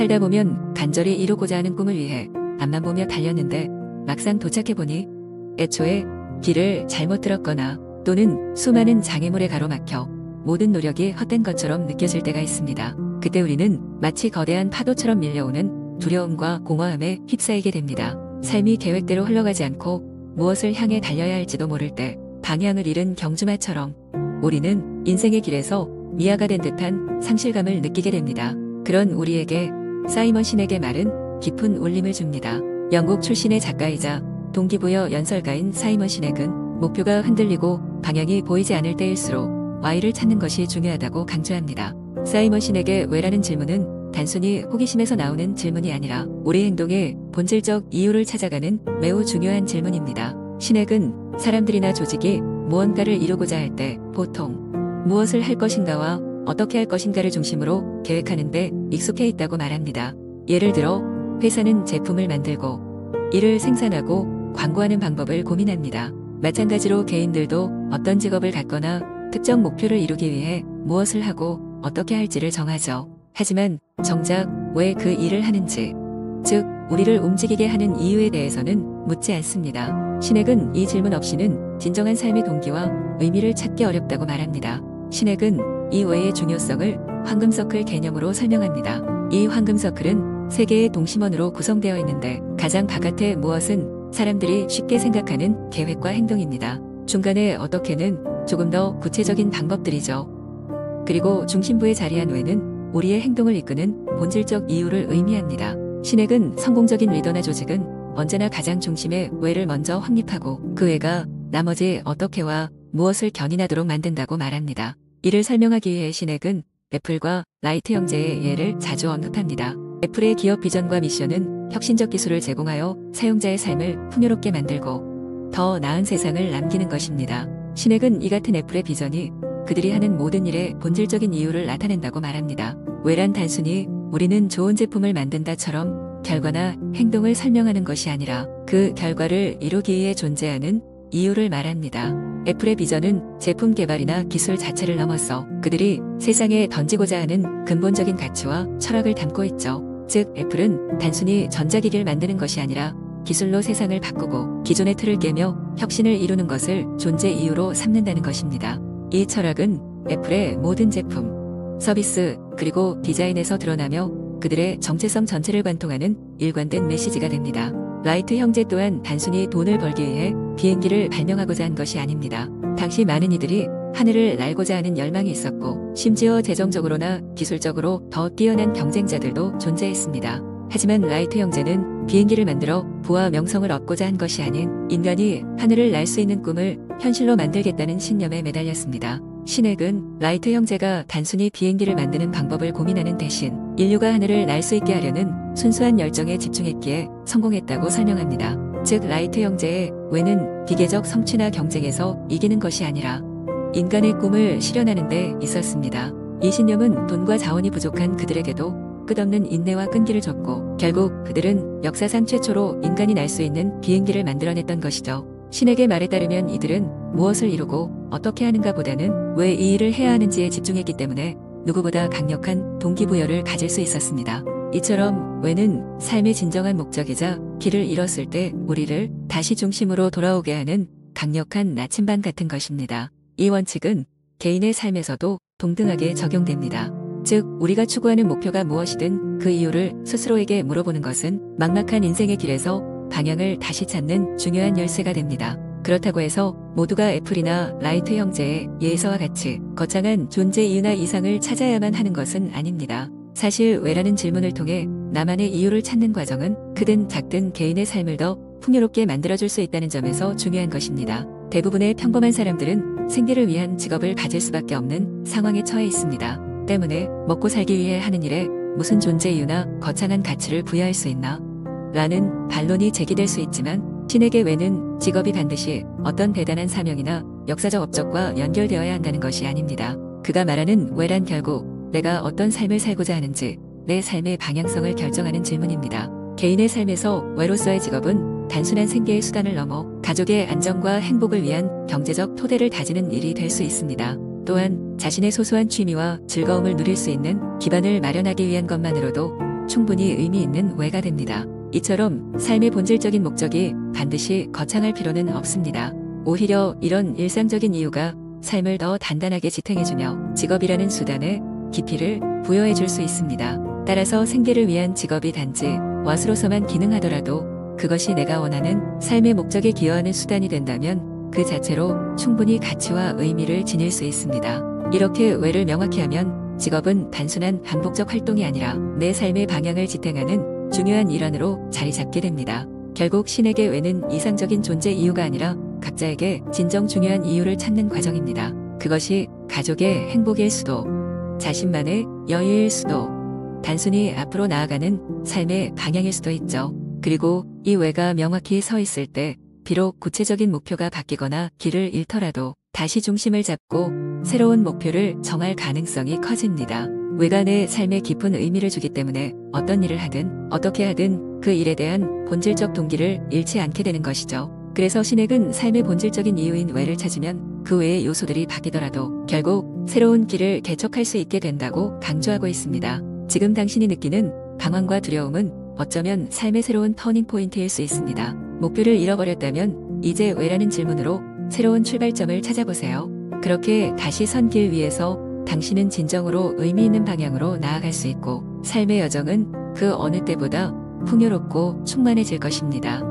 살다 보면 간절히 이루고자 하는 꿈을 위해 앞만 보며 달렸는데 막상 도착해보니 애초에 길을 잘못 들었거나 또는 수많은 장애물에 가로막혀 모든 노력이 헛된 것처럼 느껴질 때가 있습니다. 그때 우리는 마치 거대한 파도처럼 밀려오는 두려움과 공허함에 휩싸이게 됩니다. 삶이 계획대로 흘러가지 않고 무엇을 향해 달려야 할지도 모를 때 방향을 잃은 경주마처럼 우리는 인생의 길에서 미아가 된 듯한 상실감을 느끼게 됩니다. 그런 우리에게 사이먼 시넥의 말은 깊은 울림을 줍니다. 영국 출신의 작가이자 동기부여 연설가인 사이먼 시넥은 목표가 흔들리고 방향이 보이지 않을 때일수록 Y를 찾는 것이 중요하다고 강조합니다. 사이먼 시넥의 왜라는 질문은 단순히 호기심에서 나오는 질문이 아니라 우리 행동의 본질적 이유를 찾아가는 매우 중요한 질문입니다. 시넥은 사람들이나 조직이 무언가를 이루고자 할 때 보통 무엇을 할 것인가와 어떻게 할 것인가를 중심으로 계획하는 데 익숙해 있다고 말합니다. 예를 들어 회사는 제품을 만들고 이를 생산하고 광고하는 방법을 고민합니다. 마찬가지로 개인들도 어떤 직업을 갖거나 특정 목표를 이루기 위해 무엇을 하고 어떻게 할지를 정하죠. 하지만 정작 왜 그 일을 하는지, 즉 우리를 움직이게 하는 이유에 대해서는 묻지 않습니다. 시넥은 이 질문 없이는 진정한 삶의 동기와 의미를 찾기 어렵다고 말합니다. 시넥은 이 외의 중요성을 황금서클 개념으로 설명합니다. 이 황금서클은 세 개의 동심원으로 구성되어 있는데 가장 바깥의 무엇은 사람들이 쉽게 생각하는 계획과 행동입니다. 중간에 어떻게는 조금 더 구체적인 방법들이죠. 그리고 중심부에 자리한 왜는 우리의 행동을 이끄는 본질적 이유를 의미합니다. 시넥은 성공적인 리더나 조직은 언제나 가장 중심에 왜를 먼저 확립하고 그 왜가 나머지 어떻게와 무엇을 견인하도록 만든다고 말합니다. 이를 설명하기 위해 시넥은 애플과 라이트 형제의 예를 자주 언급합니다. 애플의 기업 비전과 미션은 혁신적 기술을 제공하여 사용자의 삶을 풍요롭게 만들고 더 나은 세상을 남기는 것입니다. 시넥은 이 같은 애플의 비전이 그들이 하는 모든 일의 본질적인 이유를 나타낸다고 말합니다. 왜란 단순히 우리는 좋은 제품을 만든다처럼 결과나 행동을 설명하는 것이 아니라 그 결과를 이루기 위해 존재하는 이유를 말합니다. 애플의 비전은 제품 개발이나 기술 자체를 넘어서 그들이 세상에 던지고자 하는 근본적인 가치와 철학을 담고 있죠. 즉 애플은 단순히 전자기기를 만드는 것이 아니라 기술로 세상을 바꾸고 기존의 틀을 깨며 혁신을 이루는 것을 존재 이유로 삼는다는 것입니다. 이 철학은 애플의 모든 제품, 서비스, 그리고 디자인에서 드러나며 그들의 정체성 전체를 관통하는 일관된 메시지가 됩니다. 라이트 형제 또한 단순히 돈을 벌기 위해 비행기를 발명하고자 한 것이 아닙니다. 당시 많은 이들이 하늘을 날고자 하는 열망이 있었고 심지어 재정적으로나 기술적으로 더 뛰어난 경쟁자들도 존재했습니다. 하지만 라이트 형제는 비행기를 만들어 부와 명성을 얻고자 한 것이 아닌 인간이 하늘을 날 수 있는 꿈을 현실로 만들겠다는 신념에 매달렸습니다. 시넥은 라이트 형제가 단순히 비행기를 만드는 방법을 고민하는 대신 인류가 하늘을 날 수 있게 하려는 순수한 열정에 집중했기에 성공했다고 설명합니다. 즉 라이트 형제의 왜는 기계적 성취나 경쟁에서 이기는 것이 아니라 인간의 꿈을 실현하는 데 있었습니다. 이 신념은 돈과 자원이 부족한 그들에게도 끝없는 인내와 끈기를 줬고 결국 그들은 역사상 최초로 인간이 날 수 있는 비행기를 만들어냈던 것이죠. 시넥의 말에 따르면 이들은 무엇을 이루고 어떻게 하는가 보다는 왜 이 일을 해야 하는지에 집중했기 때문에 누구보다 강력한 동기부여를 가질 수 있었습니다. 이처럼 왜는 삶의 진정한 목적이자 길을 잃었을 때 우리를 다시 중심으로 돌아오게 하는 강력한 나침반 같은 것입니다. 이 원칙은 개인의 삶에서도 동등하게 적용됩니다. 즉 우리가 추구하는 목표가 무엇이든 그 이유를 스스로에게 물어보는 것은 막막한 인생의 길에서 방향을 다시 찾는 중요한 열쇠가 됩니다. 그렇다고 해서 모두가 애플이나 라이트 형제의 예서와 같이 거창한 존재 이유나 이상을 찾아야만 하는 것은 아닙니다. 사실 왜라는 질문을 통해 나만의 이유를 찾는 과정은 크든 작든 개인의 삶을 더 풍요롭게 만들어줄 수 있다는 점에서 중요한 것입니다. 대부분의 평범한 사람들은 생계를 위한 직업을 가질 수밖에 없는 상황에 처해 있습니다. 때문에 먹고 살기 위해 하는 일에 무슨 존재 이유나 거창한 가치를 부여할 수 있나? 라는 반론이 제기될 수 있지만 시넥의 왜는 직업이 반드시 어떤 대단한 사명이나 역사적 업적과 연결되어야 한다는 것이 아닙니다. 그가 말하는 왜란 결국 내가 어떤 삶을 살고자 하는지 내 삶의 방향성을 결정하는 질문입니다. 개인의 삶에서 왜로서의 직업은 단순한 생계의 수단을 넘어 가족의 안정과 행복을 위한 경제적 토대를 다지는 일이 될 수 있습니다. 또한 자신의 소소한 취미와 즐거움을 누릴 수 있는 기반을 마련하기 위한 것만으로도 충분히 의미 있는 왜가 됩니다. 이처럼 삶의 본질적인 목적이 반드시 거창할 필요는 없습니다. 오히려 이런 일상적인 이유가 삶을 더 단단하게 지탱해주며 직업이라는 수단에 깊이를 부여해줄 수 있습니다. 따라서 생계를 위한 직업이 단지 왓으로서만 기능하더라도 그것이 내가 원하는 삶의 목적에 기여하는 수단이 된다면 그 자체로 충분히 가치와 의미를 지닐 수 있습니다. 이렇게 왜를 명확히 하면 직업은 단순한 반복적 활동이 아니라 내 삶의 방향을 지탱하는 중요한 일환으로 자리 잡게 됩니다. 결국 신에게 왜는 이상적인 존재 이유가 아니라 각자에게 진정 중요한 이유를 찾는 과정입니다. 그것이 가족의 행복일 수도, 자신만의 여유일 수도, 단순히 앞으로 나아가는 삶의 방향일 수도 있죠. 그리고 이 왜가 명확히 서 있을 때 비록 구체적인 목표가 바뀌거나 길을 잃더라도 다시 중심을 잡고 새로운 목표를 정할 가능성이 커집니다. 왜가 내 삶에 깊은 의미를 주기 때문에 어떤 일을 하든 어떻게 하든 그 일에 대한 본질적 동기를 잃지 않게 되는 것이죠. 그래서 신액은 삶의 본질적인 이유인 왜를 찾으면 그 외의 요소들이 바뀌더라도 결국 새로운 길을 개척할 수 있게 된다고 강조하고 있습니다. 지금 당신이 느끼는 방황과 두려움은 어쩌면 삶의 새로운 터닝 포인트일 수 있습니다. 목표를 잃어버렸다면 이제 왜라는 질문으로 새로운 출발점을 찾아보세요. 그렇게 다시 선 길 위에서 당신은 진정으로 의미 있는 방향으로 나아갈 수 있고 삶의 여정은 그 어느 때보다 풍요롭고 충만해질 것입니다.